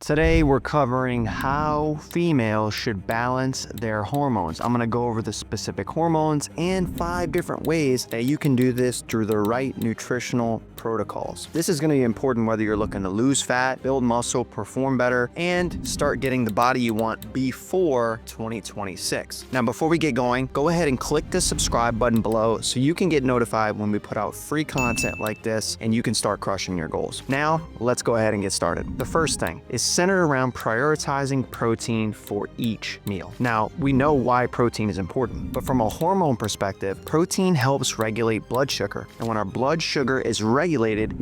Today we're covering how females should balance their hormones. I'm going to go over the specific hormones and 5 different ways that you can do this through the right nutritional protocols. This is going to be important whether you're looking to lose fat, build muscle, perform better, and start getting the body you want before 2026. Now, before we get going, go ahead and click the subscribe button below so you can get notified when we put out free content like this and you can start crushing your goals. Now, let's go ahead and get started. The first thing is centered around prioritizing protein for each meal. Now, we know why protein is important, but from a hormone perspective, protein helps regulate blood sugar. And when our blood sugar is regulated,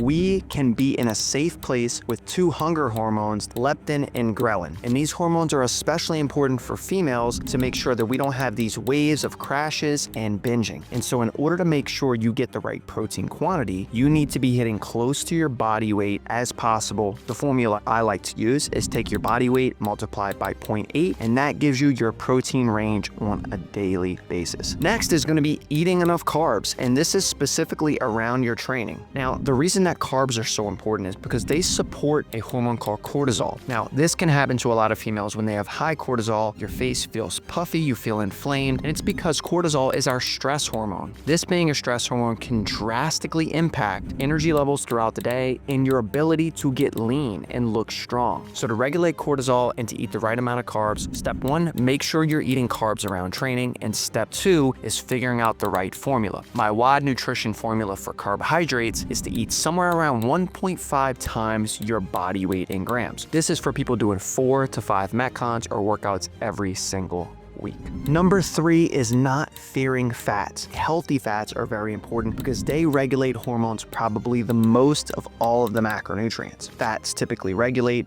we can be in a safe place with 2 hunger hormones, leptin and ghrelin. And these hormones are especially important for females to make sure that we don't have these waves of crashes and binging. And so in order to make sure you get the right protein quantity, you need to be hitting close to your body weight as possible. The formula I like to use is take your body weight multiplied by 0.8, and that gives you your protein range on a daily basis. Next is going to be eating enough carbs, and this is specifically around your training. Now, the reason that carbs are so important is because they support a hormone called cortisol. Now, this can happen to a lot of females when they have high cortisol. Your face feels puffy, you feel inflamed, and it's because cortisol is our stress hormone. This being a stress hormone can drastically impact energy levels throughout the day and your ability to get lean and look strong. So to regulate cortisol and to eat the right amount of carbs, step 1, make sure you're eating carbs around training, and step 2 is figuring out the right formula. My WOD nutrition formula for carbohydrates is to eat somewhere around 1.5 times your body weight in grams. This is for people doing 4 to 5 metcons or workouts every single week. Number 3 is not fearing fats. Healthy fats are very important because they regulate hormones probably the most of all of the macronutrients. Fats typically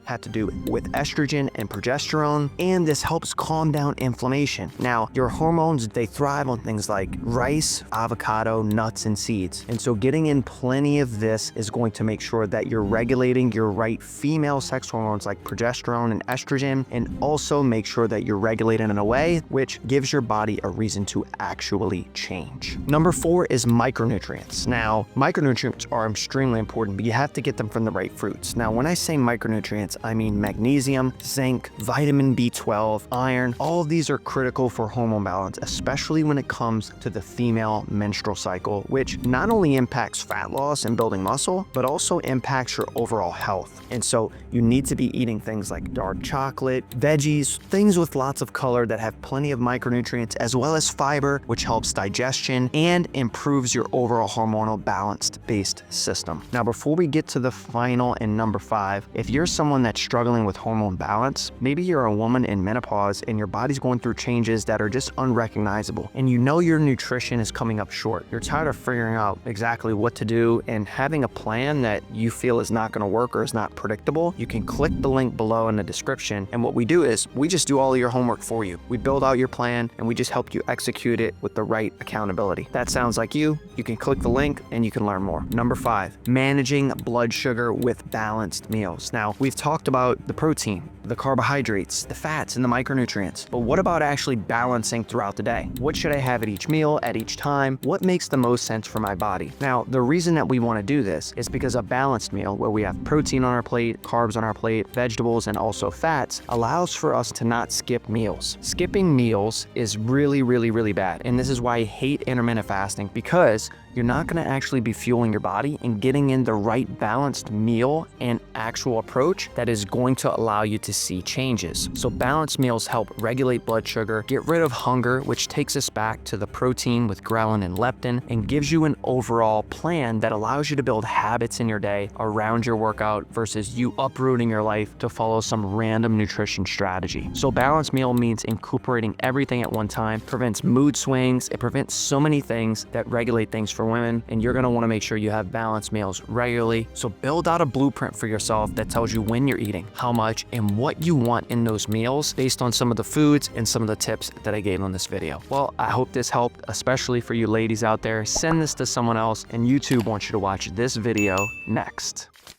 have to do with estrogen and progesterone, and this helps calm down inflammation. Now, your hormones, they thrive on things like rice, avocado, nuts, and seeds. And so getting in plenty of this is going to make sure that you're regulating your right female sex hormones like progesterone and estrogen, and also make sure that you're regulating in a way which gives your body a reason to actually change. Number 4 is micronutrients. Now, micronutrients are extremely important, but you have to get them from the right fruits. Now, when I say micronutrients, I mean magnesium, zinc, vitamin B12, iron. All of these are critical for hormone balance, especially when it comes to the female menstrual cycle, which not only impacts fat loss and building muscle, but also impacts your overall health. And so you need to be eating things like dark chocolate, veggies, things with lots of color that have plenty of micronutrients, as well as fiber, which helps digestion and improves your overall hormonal balanced-based system. Now, before we get to the final and number 5, if you're someone that's struggling with hormone balance, maybe you're a woman in menopause and your body's going through changes that are just unrecognizable, and you know your nutrition is coming up short. You're tired of figuring out exactly what to do and having a plan that you feel is not going to work or is not predictable. You can click the link below in the description, and what we do is we just do all of your homework for you. We build out your plan and we just help you execute it with the right accountability. That sounds like you can click the link and you can learn more. Number 5, managing blood sugar with balanced meals. Now, we've talked about the protein, the carbohydrates, the fats, and the micronutrients, but what about actually balancing throughout the day? What should I have at each meal, at each time? What makes the most sense for my body? Now, the reason that we want to do this is because a balanced meal where we have protein on our plate, carbs on our plate, vegetables, and also fats allows for us to not skip meals. Skipping meals is really bad, and this is why I hate intermittent fasting, because you're not going to actually be fueling your body and getting in the right balanced meal and actual approach that is going to allow you to see changes. So balanced meals help regulate blood sugar, get rid of hunger, which takes us back to the protein with ghrelin and leptin, and gives you an overall plan that allows you to build habits in your day around your workout versus you uprooting your life to follow some random nutrition strategy. So balanced meal means incorporating everything at one time, prevents mood swings, it prevents so many things that regulate things for women, and you're going to want to make sure you have balanced meals regularly. So build out a blueprint for yourself that tells you when you're eating, how much, and what you want in those meals based on some of the foods and some of the tips that I gave on this video. Well, I hope this helped, especially for you ladies out there. Send this to someone else, and YouTube wants you to watch this video next.